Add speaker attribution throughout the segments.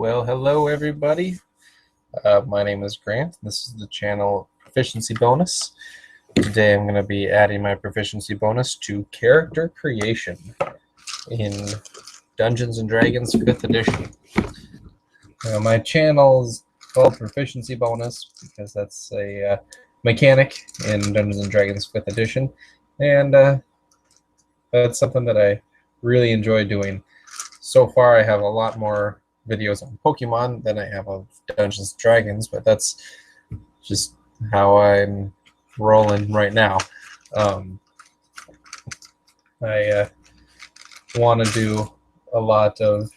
Speaker 1: Well, hello everybody. My name is Grant. This is the channel Proficiency Bonus. Today I'm going to be adding my proficiency bonus to character creation in Dungeons & Dragons 5th edition. My channel is called Proficiency Bonus because that's a mechanic in Dungeons & Dragons 5th edition, and that's something that I really enjoy doing. So far I have a lot more videos on Pokemon than I have of Dungeons & Dragons, but that's just how I'm rolling right now. I want to do a lot of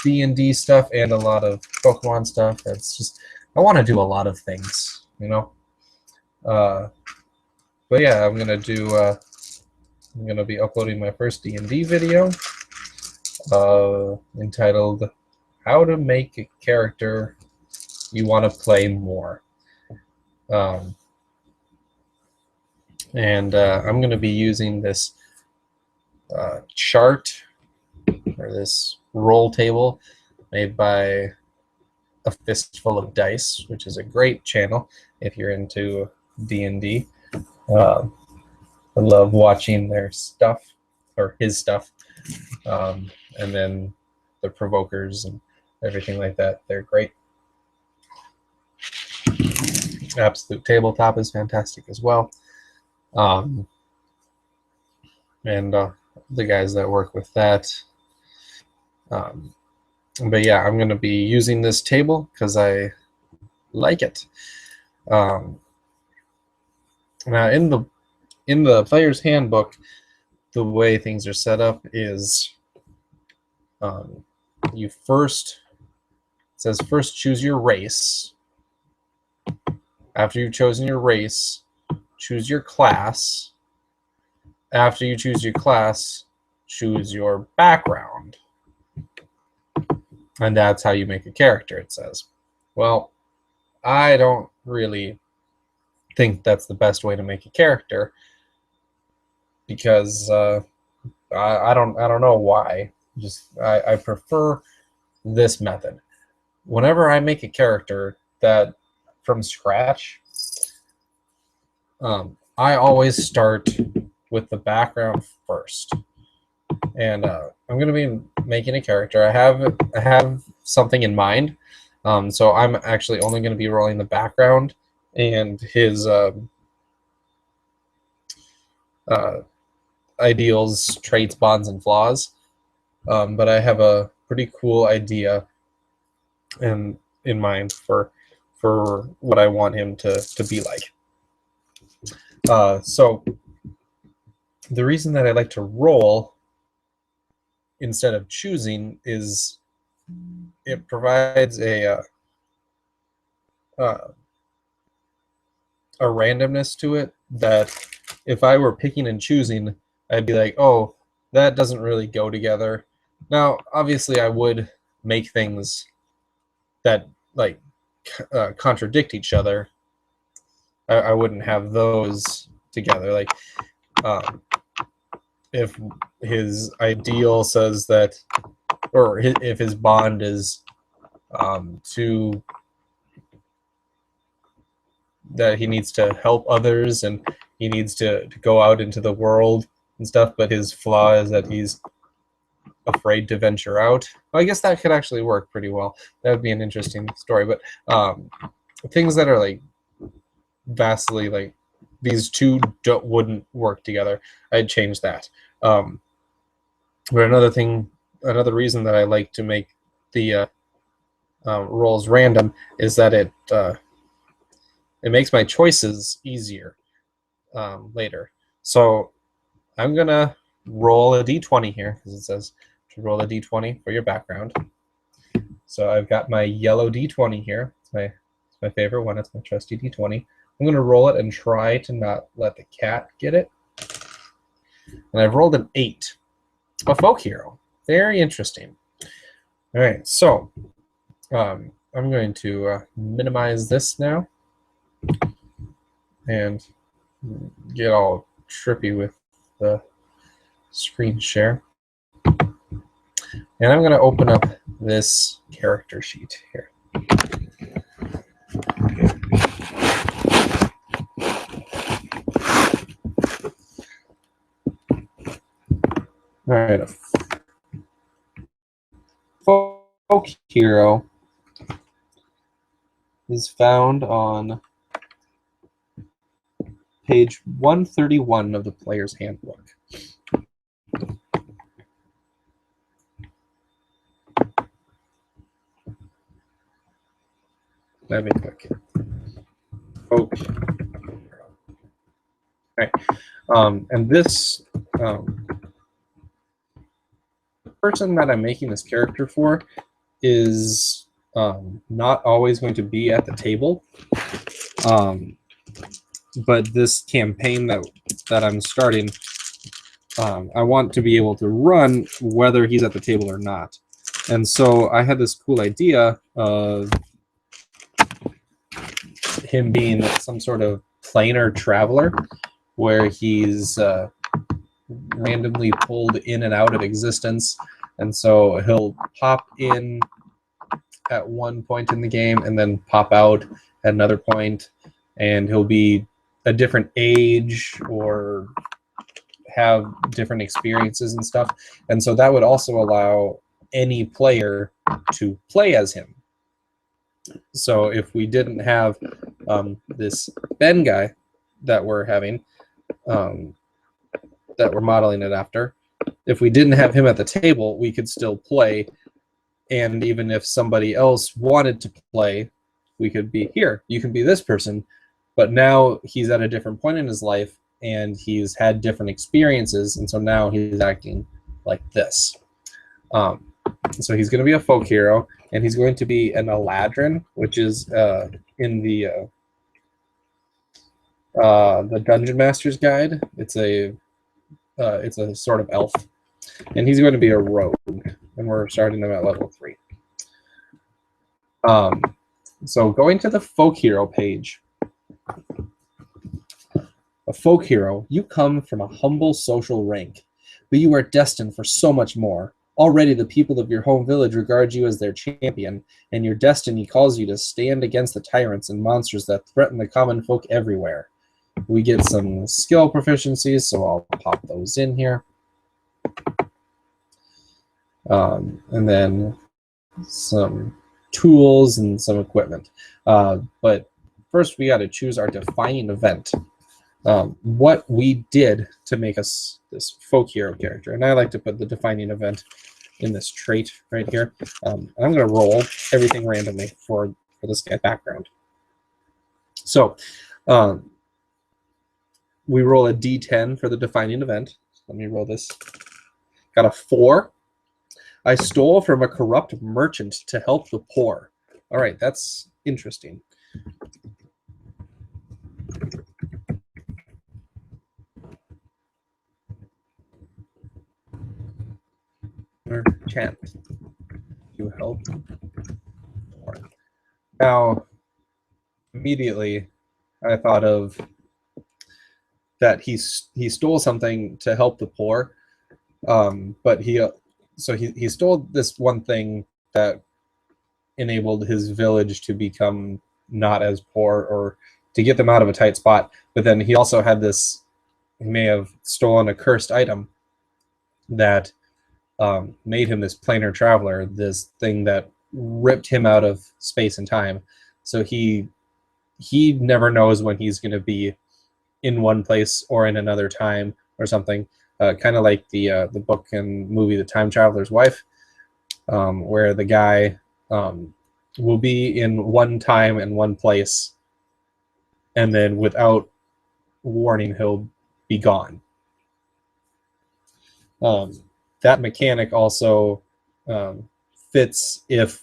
Speaker 1: D&D stuff and a lot of Pokemon stuff. It's just, I want to do a lot of things, you know. But yeah, I'm gonna be uploading my first D&D video entitled "How to Make a Character You Want to Play More." I'm going to be using this chart, or this roll table, made by A Fistful of Dice, which is a great channel if you're into D&D. I love watching their stuff, or his stuff, and then the Provokers and everything like that. They're great. Absolute Tabletop is fantastic as well. And the guys that work with that. But yeah, I'm going to be using this table because I like it. Now, in the player's handbook, the way things are set up is it says first choose your race. After you've chosen your race, choose your class. After you choose your class, choose your background. And that's how you make a character, it says. Well, I don't really think that's the best way to make a character, because I don't know why. I prefer this method. Whenever I make a character that from scratch, I always start with the background first. And I'm going to be making a character. I have something in mind. So I'm actually only going to be rolling the background and his ideals, traits, bonds, and flaws. But I have a pretty cool idea in mind for what I want him to be like. So the reason that I like to roll instead of choosing is it provides a randomness to it that if I were picking and choosing, I'd be like, oh, that doesn't really go together. Now, obviously, I would make things that like contradict each other. I wouldn't have those together. Like, if his ideal says that, or if his bond is that he needs to help others and he needs to go out into the world and stuff, but his flaw is that he's afraid to venture out. Well, I guess that could actually work pretty well. That would be an interesting story. But things that are like vastly like these two wouldn't work together, I'd change that. But another reason that I like to make the rolls random is that it makes my choices easier later. So I'm gonna roll a d20 here, because it says to roll a d20 for your background. So I've got my yellow d20 here. It's my favorite one. It's my trusty d20. I'm gonna roll it and try to not let the cat get it. And I've rolled an 8. A folk hero. Very interesting. All right, so I'm going to minimize this now and get all trippy with the screen share. And I'm going to open up this character sheet here. All right, a folk hero is found on page 131 of the player's handbook. Let me click here. Folk hero. All right, and this person that I'm making this character for is not always going to be at the table. But this campaign that I'm starting, I want to be able to run whether he's at the table or not. And so I had this cool idea of him being some sort of planar traveler where he's randomly pulled in and out of existence. And so he'll pop in at one point in the game and then pop out at another point, and he'll be a different age or have different experiences and stuff. And so that would also allow any player to play as him. So if we didn't have this Ben guy that we're having, that we're modeling it after, if we didn't have him at the table, we could still play. And even if somebody else wanted to play, we could be here. You can be this person, but now he's at a different point in his life and he's had different experiences, and so now he's acting like this. So he's going to be a folk hero, and he's going to be an Eladrin, which is in the Dungeon Master's Guide. It's a sort of elf, and he's going to be a rogue, and we're starting him at level 3. So going to the folk hero page. A folk hero, you come from a humble social rank, but you are destined for so much more. Already the people of your home village regard you as their champion, and your destiny calls you to stand against the tyrants and monsters that threaten the common folk everywhere. We get some skill proficiencies, so I'll pop those in here. And then some tools and some equipment. But first we got to choose our defining event. What we did to make us this folk hero character. And I like to put the defining event in this trait right here. I'm going to roll everything randomly for this guy's background. So we roll a d10 for the defining event. Let me roll this. Got a 4. I stole from a corrupt merchant to help the poor. All right, that's interesting. Merchant to help. Now, immediately, I thought of that he stole something to help the poor, but he stole this one thing that enabled his village to become not as poor or to get them out of a tight spot. But then he also had this, he may have stolen a cursed item that made him this planar traveler, this thing that ripped him out of space and time. So he never knows when he's going to be in one place or in another time or something. Kind of like the book and movie The Time Traveler's Wife, where the guy will be in one time and one place, and then without warning he'll be gone. That mechanic also fits if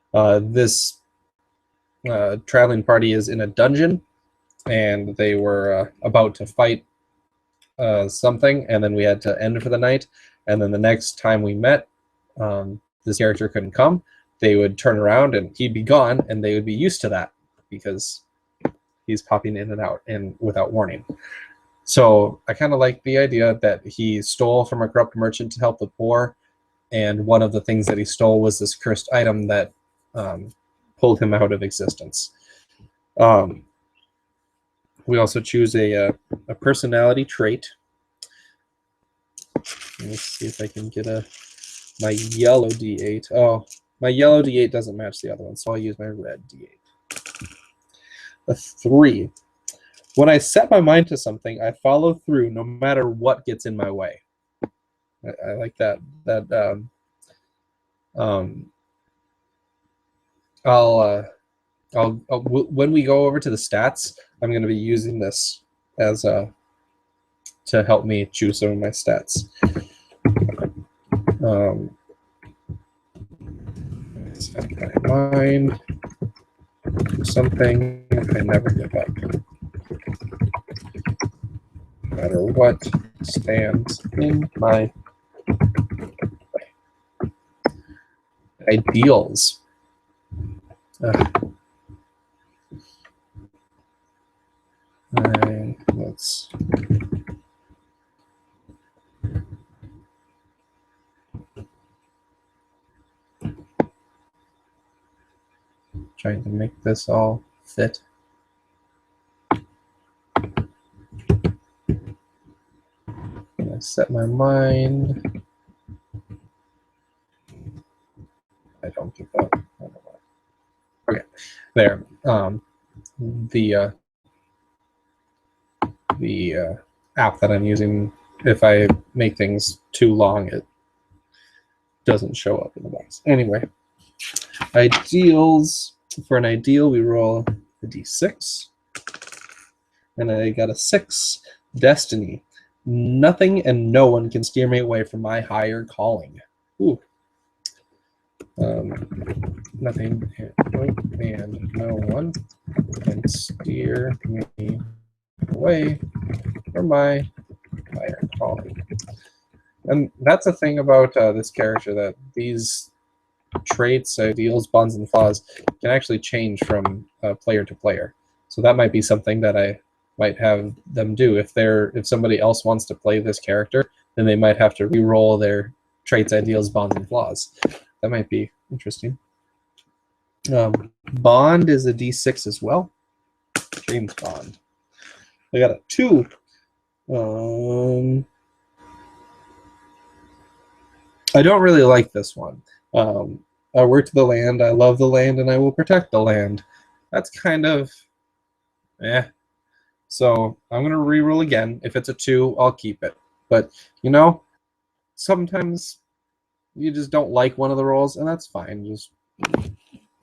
Speaker 1: this traveling party is in a dungeon and they were about to fight something, and then we had to end for the night, and then the next time we met, this character couldn't come. They would turn around and he'd be gone, and they would be used to that because he's popping in and out and without warning. So I kind of like the idea that he stole from a corrupt merchant to help the poor, and one of the things that he stole was this cursed item that pulled him out of existence. We also choose a personality trait. Let's see if I can get my yellow D8. Oh, my yellow D8 doesn't match the other one, so I'll use my red D8. A 3. When I set my mind to something, I follow through no matter what gets in my way. I like that. When we go over to the stats, I'm going to be using this as to help me choose some of my stats. Set my mind to something. I never give up. No matter what stands in my way. Ideals. And let's trying to make this all fit. I set my mind. I don't give up. Okay, there. The app that I'm using, if I make things too long, it doesn't show up in the box. Anyway, ideals. For an ideal, we roll a d6, and I got a 6. Destiny. Nothing and no one can steer me away from my higher calling. Ooh. Nothing and no one can steer me away from my higher calling. And that's the thing about this character, that these traits, ideals, bonds, and flaws can actually change from player to player. So that might be something that I might have them do. If somebody else wants to play this character, then they might have to re-roll their traits, ideals, bonds, and flaws. That might be interesting. Bond is a d6 as well. James Bond. I got a 2. I don't really like this one. I worked the land, I love the land, and I will protect the land. That's kind of So I'm going to reroll again. If it's a 2, I'll keep it. But, sometimes you just don't like one of the rolls, and that's fine. Just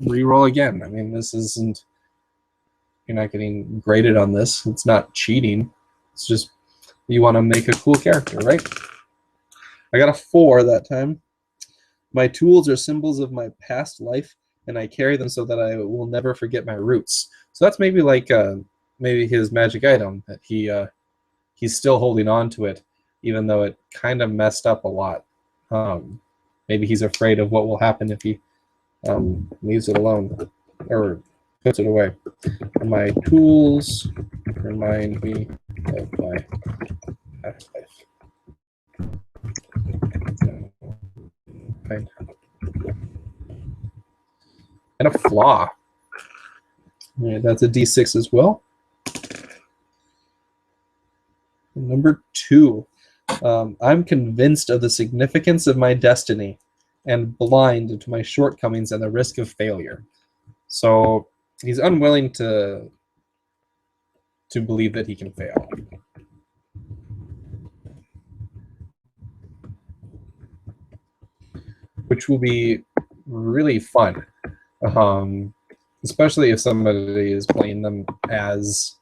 Speaker 1: reroll again. I mean, this isn't... You're not getting graded on this. It's not cheating. It's just you want to make a cool character, right? I got a 4 that time. My tools are symbols of my past life, and I carry them so that I will never forget my roots. So that's maybe like maybe his magic item, that he's still holding on to it, even though it kind of messed up a lot. Maybe he's afraid of what will happen if he leaves it alone or puts it away. And my tools remind me of my past life. And a flaw. Yeah, that's a d6 as well. Number 2. I'm convinced of the significance of my destiny and blind to my shortcomings and the risk of failure. So he's unwilling to believe that he can fail. Which will be really fun, especially if somebody is playing them as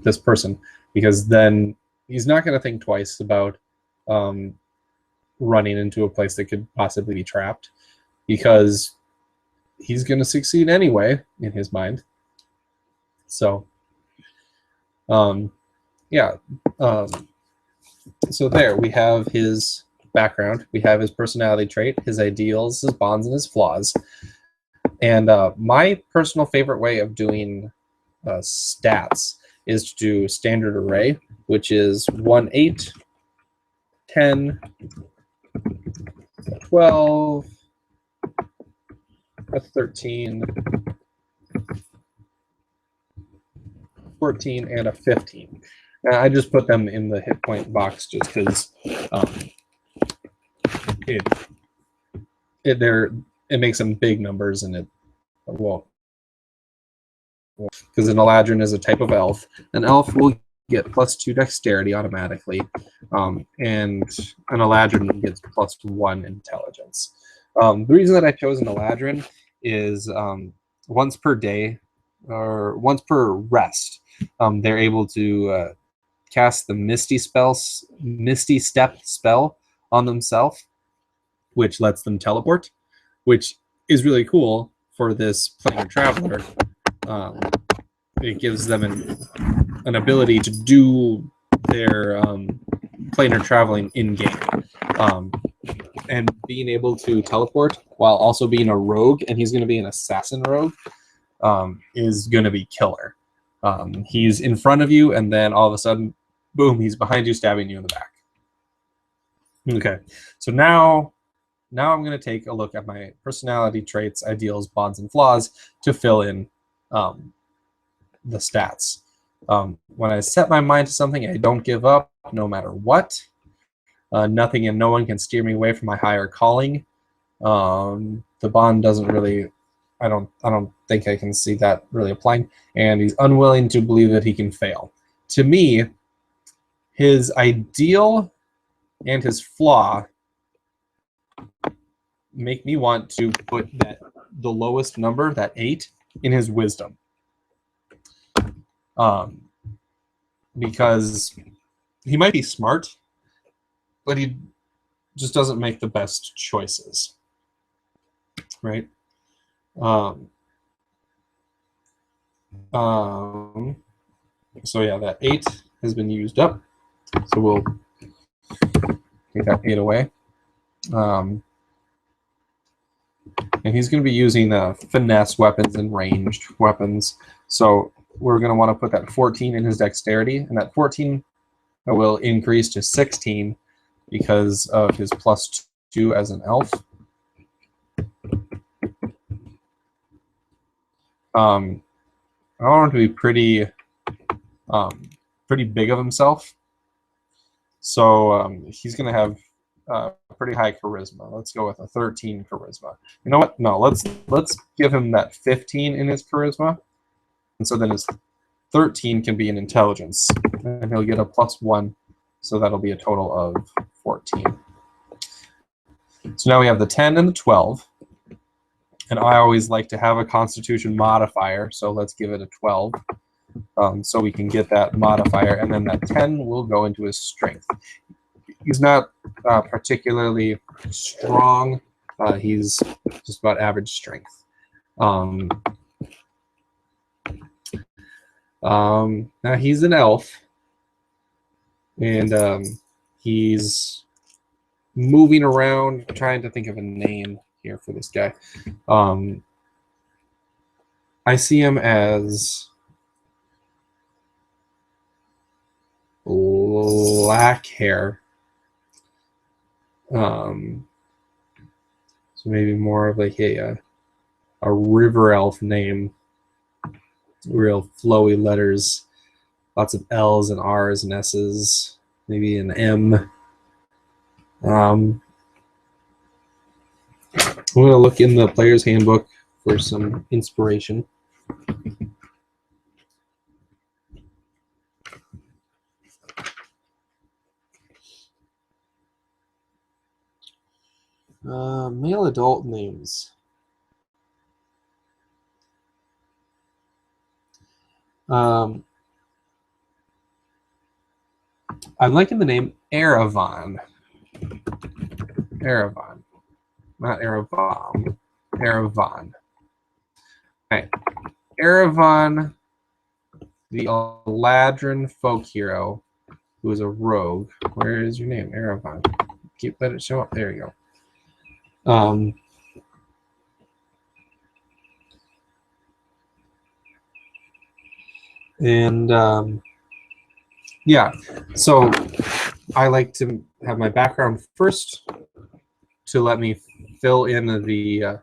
Speaker 1: this person, because then he's not going to think twice about running into a place that could possibly be trapped, because he's going to succeed anyway in his mind. So, yeah. So there we have his background, we have his personality trait, his ideals, his bonds, and his flaws. And my personal favorite way of doing stats is to do standard array, which is 1, 8, 10, 12, a 13, 14, and a 15. I just put them in the hit point box just because it makes them big numbers, and it won't. Because an Eladrin is a type of elf. An elf will get +2 dexterity automatically, and an Eladrin gets +1 intelligence. The reason that I chose an Eladrin is once per day, or once per rest, they're able to cast the Misty Step spell on themselves, which lets them teleport, which is really cool for this planar traveler. It gives them an ability to do their planar traveling in game, and being able to teleport while also being a rogue, and he's going to be an assassin rogue, is going to be killer. He's in front of you, and then all of a sudden, boom, he's behind you, stabbing you in the back. Okay, so now I'm going to take a look at my personality traits, ideals, bonds, and flaws to fill in the stats. When I set my mind to something, I don't give up no matter what. Nothing and no one can steer me away from my higher calling. The bond doesn't really, I don't think I can see that really applying. And he's unwilling to believe that he can fail. To me, his ideal and his flaw make me want to put the lowest number, that 8, in his wisdom. Because he might be smart, but he just doesn't make the best choices, right? So yeah, that 8 has been used up, so we'll take that 8 away. And he's going to be using finesse weapons and ranged weapons, so we're going to want to put that 14 in his dexterity, and that 14 will increase to 16 because of his +2 as an elf. I want him to be pretty big of himself, so he's going to have pretty high charisma. Let's go with a 13 charisma. You know what? No, let's give him that 15 in his charisma. And so then his 13 can be an intelligence, and he'll get a +1, so that'll be a total of 14. So now we have the 10 and the 12, and I always like to have a Constitution modifier, so let's give it a 12, so we can get that modifier, and then that 10 will go into his strength. He's not particularly strong, he's just about average strength. Now he's an elf, and he's moving around, trying to think of a name here for this guy. I see him as black hair. So maybe more of like a river elf name. Real flowy letters, lots of L's and R's and S's, maybe an M. I'm going to look in the player's handbook for some inspiration. Male adult names. I'm liking the name Erevan. Erevan. Not Erevam. Erevan. Okay. Erevan, the Eladrin folk hero, who is a rogue. Where is your name? Erevan. Let it show up. There you go. Yeah, so I like to have my background first to let me fill in the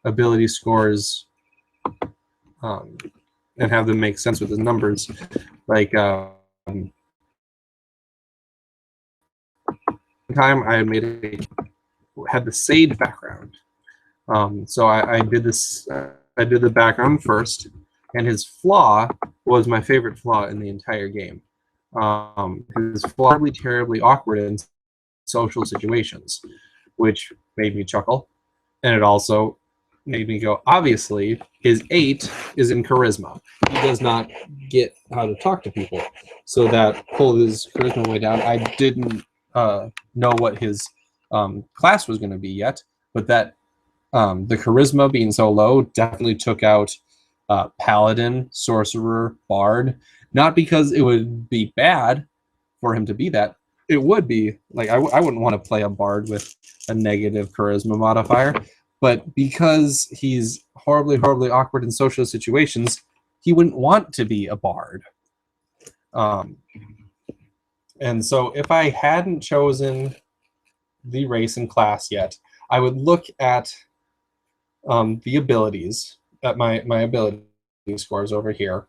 Speaker 1: ability scores and have them make sense with the numbers. Like time I had the Sage background. So I did this. I did the background first, and his flaw was my favorite flaw in the entire game. His flaw was terribly awkward in social situations, which made me chuckle, and it also made me go, obviously, his 8 is in charisma. He does not get how to talk to people, so that pulled his charisma way down. I didn't know what his class was going to be yet, but that the charisma being so low definitely took out paladin, sorcerer, bard. Not because it would be bad for him to be that. It would be like I wouldn't want to play a bard with a negative charisma modifier, but because he's horribly awkward in social situations, he wouldn't want to be a bard. And so if I hadn't chosen the race and class yet, I would look at the abilities, at my ability scores over here,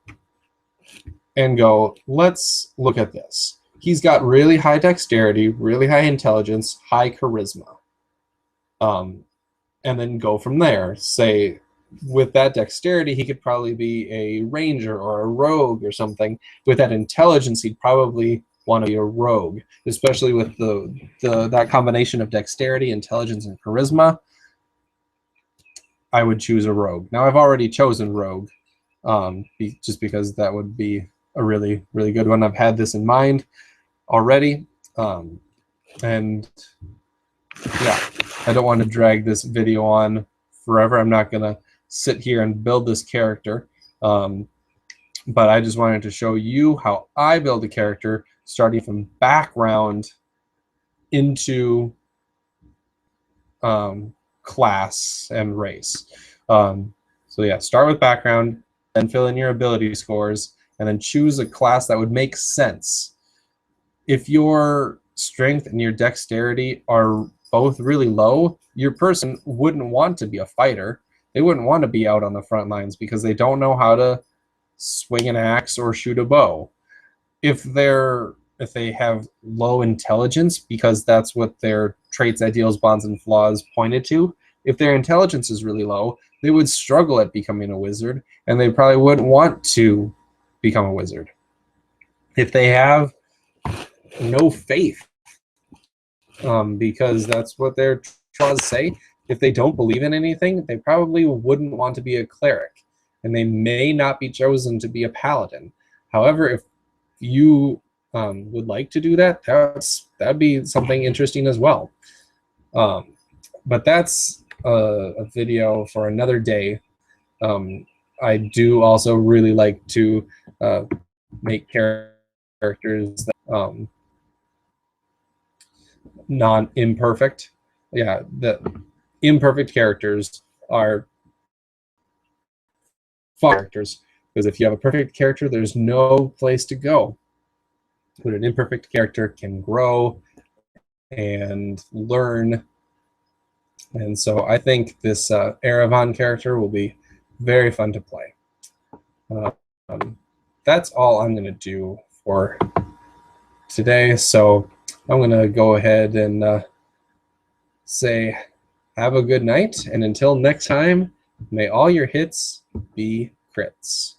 Speaker 1: and go, let's look at this. He's got really high dexterity, really high intelligence, high charisma. And then go from there. Say, with that dexterity, he could probably be a ranger or a rogue or something. With that intelligence, he'd probably want to be a rogue, especially with that combination of dexterity, intelligence, and charisma. I would choose a rogue. Now, I've already chosen rogue, just because that would be a really good one. I've had this in mind already, and yeah, I don't want to drag this video on forever. I'm not going to sit here and build this character, but I just wanted to show you how I build a character, starting from background into class and race. So yeah, start with background, then fill in your ability scores, and then choose a class that would make sense. If your strength and your dexterity are both really low, your person wouldn't want to be a fighter. They wouldn't want to be out on the front lines because they don't know how to swing an axe or shoot a bow. If they have low intelligence, because that's what their traits, ideals, bonds, and flaws pointed to, if their intelligence is really low, they would struggle at becoming a wizard, and they probably wouldn't want to become a wizard. If they have no faith, because that's what their laws say, if they don't believe in anything, they probably wouldn't want to be a cleric, and they may not be chosen to be a paladin. However, if you would like to do that, that'd be something interesting as well. But that's a video for another day. I do also really like to make characters that non-imperfect. Yeah, the imperfect characters are fun characters, because if you have a perfect character, there's no place to go. But an imperfect character can grow and learn. And so I think this Erevan character will be very fun to play. That's all I'm going to do for today. So I'm going to go ahead and say have a good night. And until next time, may all your hits be crits.